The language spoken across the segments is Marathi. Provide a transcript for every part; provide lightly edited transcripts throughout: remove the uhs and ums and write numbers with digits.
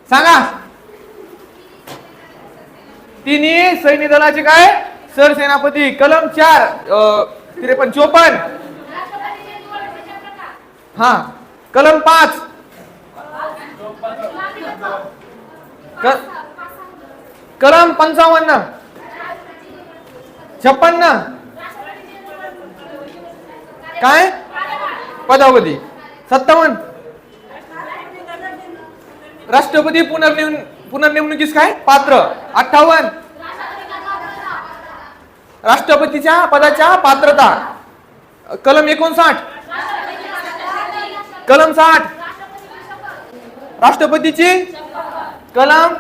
सांगा. तिन्ही सैन्य दलाचे काय सरसेनापती. कलम 4 53 54. हा. कलम 5 कलम 55 56 काय पदावधी. 57 राष्ट्रपती पुनर्निवडणुकीस काय पात्र. 58 राष्ट्रपतीच्या पदाच्या पात्रता. कलम 59 कलम 60 राष्ट्रपतीची. कलम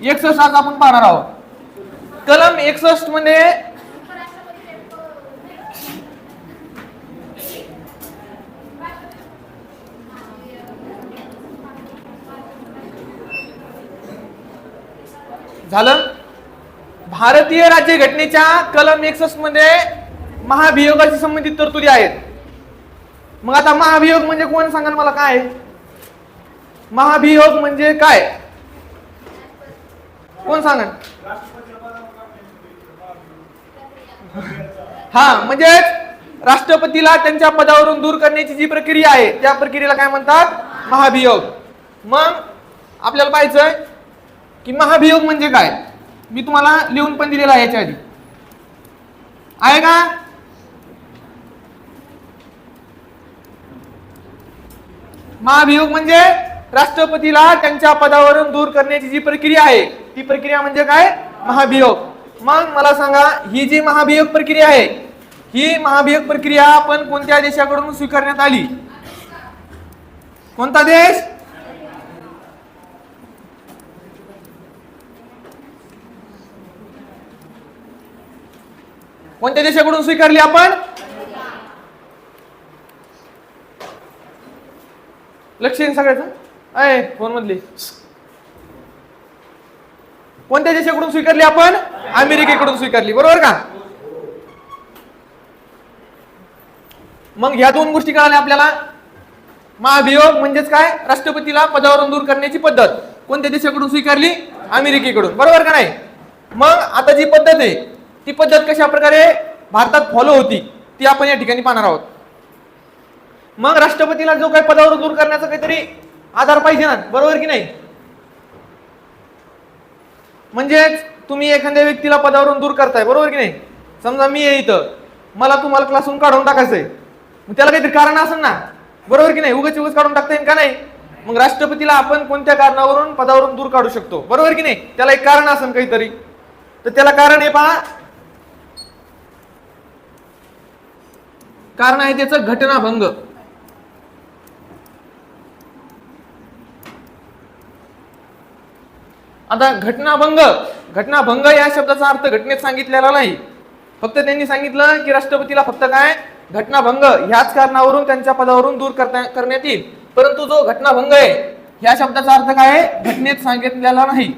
61 आज आपण पाहणार आहोत. कलम 61 मध्ये झालं. भारतीय राज्यघटनेच्या कलम 61 मध्ये महाभियोगाशी संबंधित तरतुदी आहेत. मग आता महाभियोग म्हणजे कोण सांगा मला काय. महाभियोग म्हणजे काय कोण सांगा. हा म्हणजे राष्ट्रपतीला त्यांच्या पदावरून दूर करण्याची जी प्रक्रिया आहे त्या प्रक्रियेला काय म्हणतात महाभियोग. मग आपल्याला पाहायचंय की महाभियोग म्हणजे काय. मी तुम्हाला लिहून पण दिलेला आहे याच्या आधी आहे का. महाभियोग म्हणजे राष्ट्रपतीला त्यांच्या पदावरून दूर करण्याची जी प्रक्रिया आहे ती प्रक्रिया म्हणजे काय महाभियोग. मग मला सांगा ही जी महाभियोग प्रक्रिया आहे ही महाभियोग प्रक्रिया आपण कोणत्या देशाकडून स्वीकारण्यात आली. कोणता देश. कोणत्या देशाकडून स्वीकारली आपण. लक्ष सगळ्याच आहे फोन मधली. कोणत्या देशाकडून स्वीकारली आपण अमेरिकेकडून स्वीकारली बरोबर का. मग ह्या दोन गोष्टी कळाल्या आपल्याला. महाभियोग म्हणजेच काय राष्ट्रपतीला पदावरून दूर करण्याची पद्धत कोणत्या देशाकडून स्वीकारली अमेरिकेकडून बरोबर का नाही. मग आता जी पद्धत आहे ती पद्धत कशा प्रकारे भारतात फॉलो होती ती आपण या ठिकाणी पाहणार आहोत. मग राष्ट्रपतीला जो काही पदावरून दूर करण्याचा काहीतरी आधार पाहिजे ना बरोबर की नाही. म्हणजेच तुम्ही एखाद्या व्यक्तीला पदावरून दूर करताय बरोबर की नाही. समजा मी आहे इथं मला तुम्हाला क्लासरूम काढून टाकायचंय मग त्याला काहीतरी कारण असेल ना बरोबर की नाही. उगाच काढून टाकता येईल का नाही. मग राष्ट्रपतीला आपण कोणत्या कारणावरून पदावरून दूर काढू शकतो बरोबर की नाही. त्याला एक कारण असेल काहीतरी तर त्याला कारण आहे पहा. कारण आहे त्याचं घटनाभंग. आता घटनाभंग या शब्दाचा अर्थ घटनेत सांगितलेला नाही. फक्त त्यांनी सांगितलं की राष्ट्रपतीला फक्त काय घटनाभंग ह्याच कारणावरून त्यांच्या पदावरून दूर करण्यात येईल. परंतु जो घटनाभंग आहे ह्या शब्दाचा अर्थ काय आहे घटनेत सांगितलेला नाही.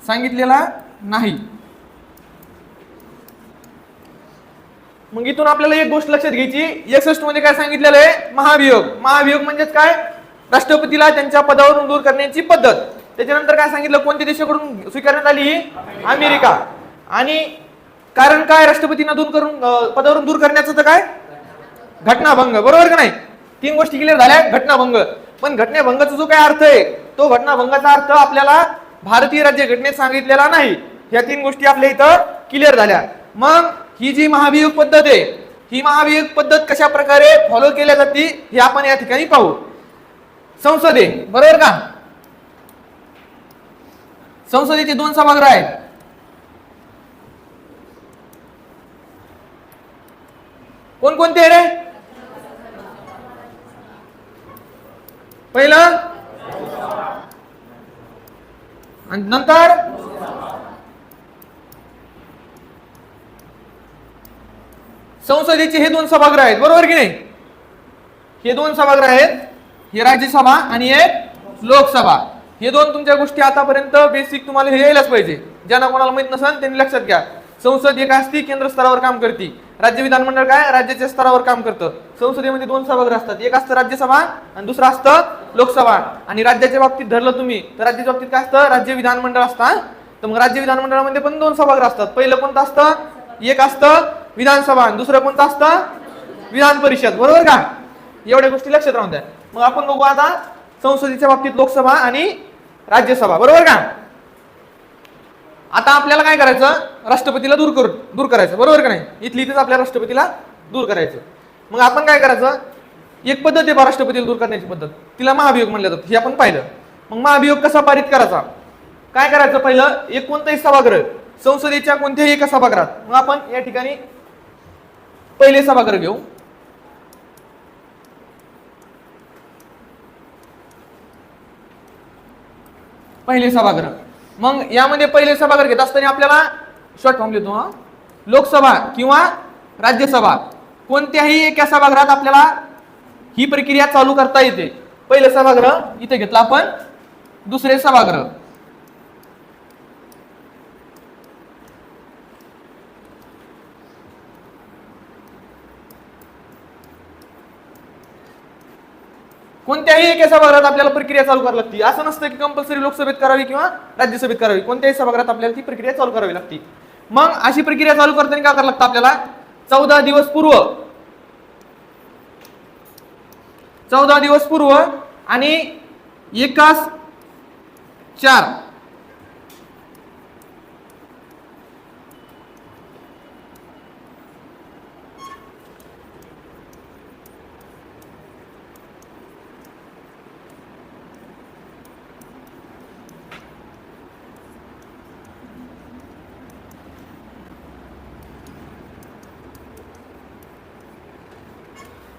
सांगितलेला नाही. मग इथून आपल्याला एक गोष्ट लक्षात घ्यायची. 61 मध्ये काय सांगितलेलं आहे महाभियोग. महाभियोग म्हणजेच काय राष्ट्रपतीला त्यांच्या पदावरून दूर करण्याची पद्धत. त्याच्यानंतर काय सांगितलं कोणत्या देशाकडून स्वीकारण्यात आली अमेरिका. आणि कारण काय राष्ट्रपतींना पदावरून दूर करण्याचं तर काय घटनाभंग बरोबर का नाही. तीन गोष्टी क्लिअर झाल्या. घटनाभंग पण घटनाभंगाचा जो काय अर्थ आहे तो घटनाभंगाचा अर्थ आपल्याला भारतीय राज्यघटनेत सांगितलेला नाही. ह्या तीन गोष्टी आपल्या इथं क्लिअर झाल्या. मग ही जी महाभियोग पद्धत आहे ही महाभियोग पद्धत कशा प्रकारे फॉलो केल्या जाते हे आपण या ठिकाणी पाहू. संसद आहे बरोबर का. संसदेचे दोन सभागृह आहेत. कोणकोणते रे. पहिलं आणि नंतर संसदेचे हे दोन सभागृह आहेत बरोबर की नाही. हे दोन सभागृह आहेत हे राज्यसभा आणि एक लोकसभा. हे दोन तुमच्या गोष्टी आतापर्यंत बेसिक तुम्हाला हे यायलाच पाहिजे. ज्यांना कोणाला माहित नसेल त्यांनी लक्षात घ्या. संसद एक असती केंद्र स्तरावर काम करते. राज्य विधानमंडळ काय राज्याच्या स्तरावर काम करतं. संसदेमध्ये दोन सभागृह असतात. एक असतं राज्यसभा आणि दुसरं असतं लोकसभा. आणि राज्याच्या बाबतीत धरलं तुम्ही तर राज्याच्या बाबतीत काय असतं राज्य विधानमंडळ असतं. तर मग राज्य विधानमंडळामध्ये पण दोन सभागृह असतात. पहिलं कोणतं असतं एक असतं विधानसभा आणि दुसरं कोणतं असतं विधान परिषद. बरोबर का. एवढ्या गोष्टी लक्षात राहून द्या. मग आपण बघू आता संसदेच्या बाबतीत लोकसभा आणि राज्यसभा. बरोबर का. आता आपल्याला काय करायचं राष्ट्रपतीला दूर करायचं. बरोबर का नाही. इथेच आपल्या राष्ट्रपतीला दूर करायचं. मग आपण काय करायचं एक पद्धत आहे राष्ट्रपतीला दूर करण्याची पद्धत. तिला महाभियोग म्हणलं जातं. हे आपण पाहिलं. मग महाभियोग कसा पारित करायचा काय करायचं पहिलं एक कोणताही सभागृह संसदेच्या कोणत्याही एका सभागृहात. मग आपण या ठिकाणी पहिले सभागृह घेऊ. पहिले सभागृह. मग यामध्ये पहिले सभागृह घेत असताना आपल्याला शॉर्ट फॉर्म लिहितो लोकसभा किंवा राज्यसभा कोणत्याही एका सभागृहात आपल्याला ही प्रक्रिया चालू करता येते. पहिले सभागृह इथे घेतला आपण. दुसरे सभागृह कोणत्याही एका सभागृहात आपल्याला प्रक्रिया चालू करावी लागते. असं नसतं की कंपल्सरी लोकसभेत करावी किंवा राज्यसभेत करावी. कोणत्याही सभागृहात आपल्याला ती प्रक्रिया चालू करावी लागते. मग अशी प्रक्रिया चालू करताना काय करावं लागतं आपल्याला 14 दिवस पूर्व आणि 1/4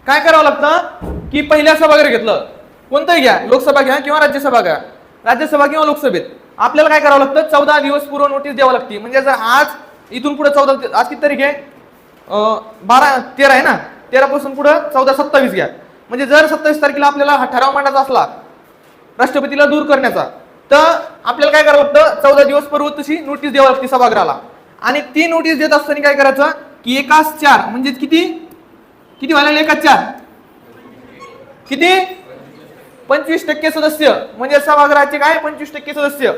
काय करावं लागतं की पहिल्या सभागृह घेतलं कोणतंही घ्या लोकसभा घ्या किंवा राज्यसभा घ्या. राज्यसभा किंवा लोकसभेत आपल्याला काय करावं लागतं 14 दिवस पूर्व नोटीस द्यावं लागते. म्हणजे जर आज इथून पुढे 14 आज किती तारीख आहे 13 आहे ना. 13 पासून पुढे 14 27 घ्या. म्हणजे जर 27 तारखेला आपल्याला हा ठराव मांडायचा असला राष्ट्रपतीला दूर करण्याचा तर आपल्याला काय करावं लागतं 14 दिवस पूर्व तशी नोटीस द्यावी लागते सभागृहाला. आणि ती नोटीस देत असताना काय करायचं की 1/4 म्हणजे किती व्हायला 1/4 किती 25% सदस्य. म्हणजे सभागृहाचे काय 25% सदस्य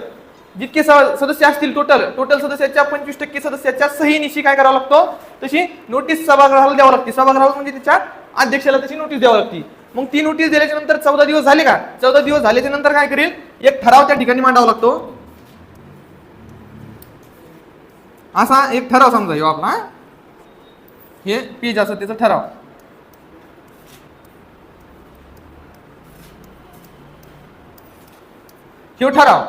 जितके सदस्य असतील टोटल सदस्याच्या 25% सदस्याच्या सहीनिशी काय करावं लागतो तशी नोटीस सभागृहाला द्यावं लागते. सभागृहाला म्हणजे त्याच्या अध्यक्षाला तशी नोटीस द्यावी लागते. मग ती नोटीस दिल्याच्या नंतर 14 दिवस झाले का 14 दिवस झाल्याच्या नंतर काय करेल एक ठराव त्या ठिकाणी मांडावा लागतो. असा एक ठराव समजा येऊ आपला हे पेज असं त्याचा ठराव. ठराव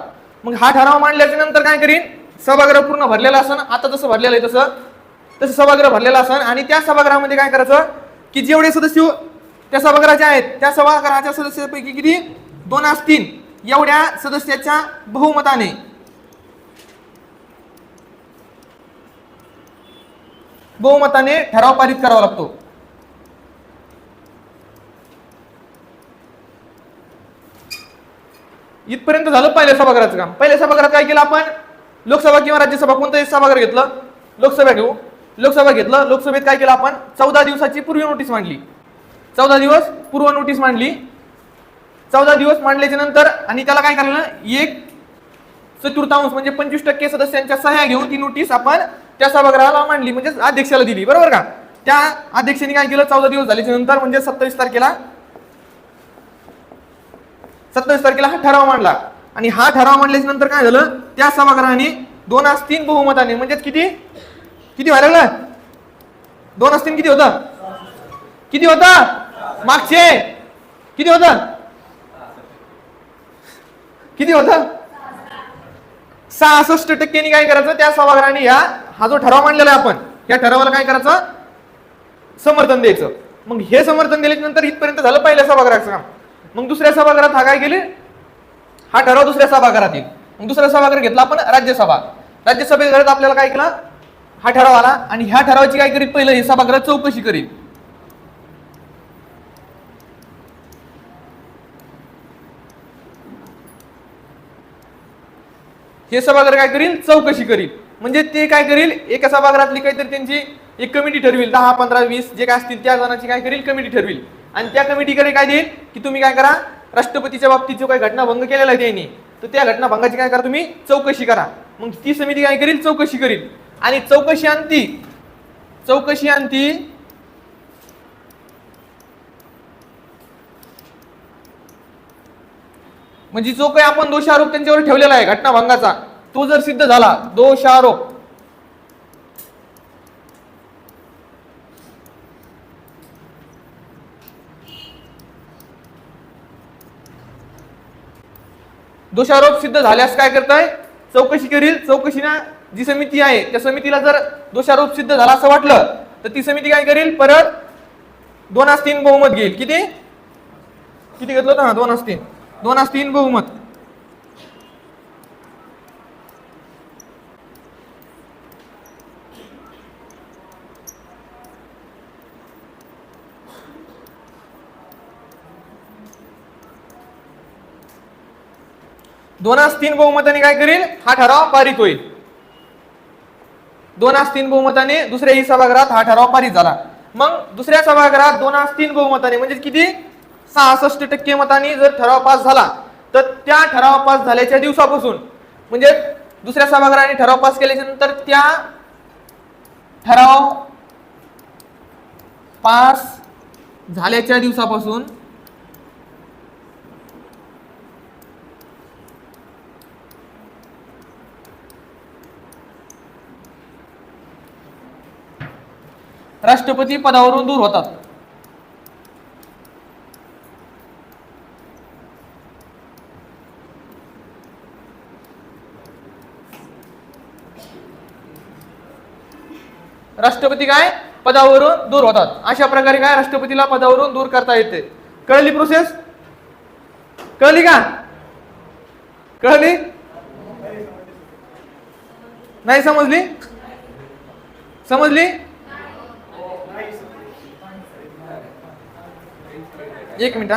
मग हा ठराव मांडल्याच्या नंतर काय करीन सभागृह पूर्ण भरलेला असन. आता जसं भरलेलं आहे तसं सभागृह भरलेला असन. आणि त्या सभागृहामध्ये काय करायचं की जेवढे सदस्य त्या सभागृहाचे आहेत त्या सभागृहाच्या सदस्यांपैकी किती 2/3 एवढ्या सदस्याच्या बहुमताने ठराव पारित करावा लागतो. इथपर्यंत झालं पहिल्या सभागृहाचं काम. पहिल्या सभागृहात काय केलं आपण लोकसभा किंवा राज्यसभा कोणतंही सभागृह घेतलं. लोकसभा घेतलं. लोकसभेत काय केलं आपण 14 दिवसाची पूर्व नोटीस मांडली. 14 दिवस पूर्व नोटीस मांडली. 14 दिवस मांडल्याच्या नंतर आणि त्याला काय करायला 1/4 म्हणजे 25% सदस्यांच्या सह्या घेऊन ती नोटीस आपण त्या सभागृहाला मांडली म्हणजे अध्यक्षाला दिली. बरोबर का. त्या अध्यक्षाने काय केलं 14 दिवस झाल्याच्या नंतर म्हणजे 27 तारखेला हा ठराव मांडला. आणि हा ठराव मांडल्याच्या नंतर काय झालं त्या सभागृहाने 2/3 बहुमताने म्हणजे किती व्हायला लागलं 2/3 किती होतं मागचे किती होतं 66% काय करायचं त्या सभागृहाने हा जो ठराव मांडलेला आहे आपण या ठरावाला काय करायचं समर्थन द्यायचं. मग हे समर्थन दिल्याच्या नंतर इथपर्यंत झालं पहिल्या सभागृहाचं काम. मग दुसऱ्या सभागृहात हा काय केले हा ठराव दुसऱ्या सभागृहात येईल. मग दुसरा सभागृह घेतला आपण राज्यसभेत आपल्याला काय केलं हा ठराव आला. आणि ह्या ठरावाची काय करीत पहिलं हे सभागृह चौकशी करील. हे सभागृह काय करील, चौकशी करील. म्हणजे ते काय करील, एका सभागृहातली काहीतरी त्यांची एक कमिटी ठरविल, 10, 15, 20 जे काय असतील त्या जणांची काय करील, कमिटी ठरविल. आणि त्या कमिटीकडे काय देईल की तुम्ही काय करा, राष्ट्रपतीच्या बाबतीत जो काही घटनाभंग केलेला आहे त्यांनी, तर त्या घटनाभंगाची काय करा, तुम्ही चौकशी करा. मग ती समिती काय करील, चौकशी करील. आणि चौकशी अंती म्हणजे जो काही आपण दोषारोप त्यांच्यावर ठेवलेला आहे घटनाभंगाचा, तो जर सिद्ध झाला, दोषारोप सिद्ध झाल्यास काय करताय, चौकशी करील. चौकशीना जी समिती आहे त्या समितीला जर दोषारोप सिद्ध झाला असं वाटलं तर ती समिती काय करेल, परत 2/3 बहुमत घेईल. किती घेतलं होतं, 2/3 बहुमत. बहुमताने काय करेल, हा ठराव पारित होईल. 2/3 बहुमताने दुसऱ्याही सभागृहात हा ठराव पारित झाला. मग दुसऱ्या सभागृहात 2/3 बहुमताने म्हणजे किती, 66% मतांनी जर ठराव पास झाला तर त्या ठराव पास झाल्याच्या दिवसापासून, म्हणजे दुसऱ्या सभागृहाने ठराव पास केल्याच्या नंतर त्या ठराव पास झाल्याच्या दिवसापासून राष्ट्रपती पदावरून दूर होतात. राष्ट्रपती काय पदावरून दूर होतात. अशा प्रकारे काय राष्ट्रपतीला पदावरून दूर करता येते. कळली प्रोसेस, कळली का, कळली नाही, समजली. एक मिनिट.